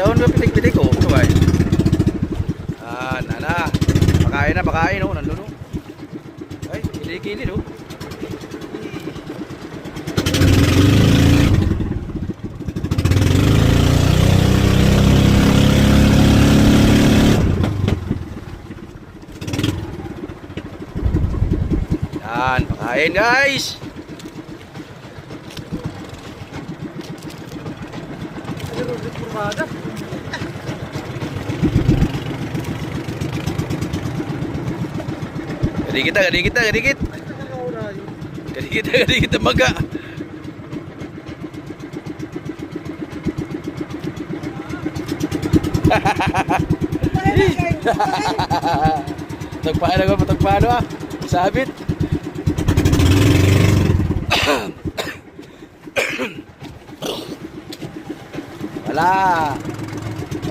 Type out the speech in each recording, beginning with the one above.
Ayaw na pitik-pitik ko. Ano ba? Nana. Pakain oh, nandun oh. Ay, kilikili oh. Yan, pakain guys. Kadikit. Kadikit maga. Patagpaan ah. Sabit.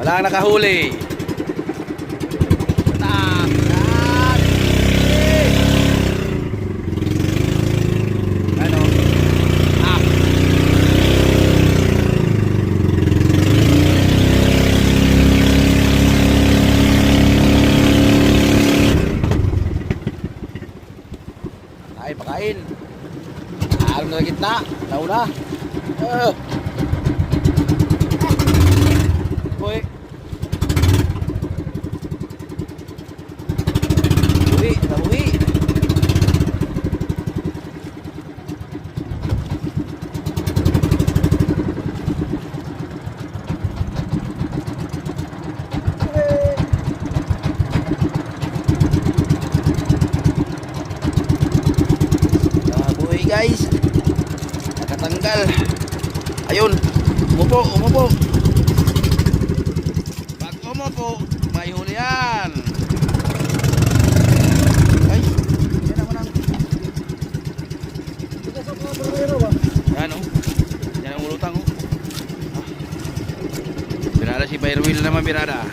Walang nakahuli. Ano? Pakain. Alam na gitna. Nauna. Boy. Uwi. Buhay guys. Nakatanggal. Ayun. Umupo. Pag umupo, may huli yan. Ay, yan ako nang. Yan oh. Yan ang ulutang oh. Birada si Firewheel naman birada.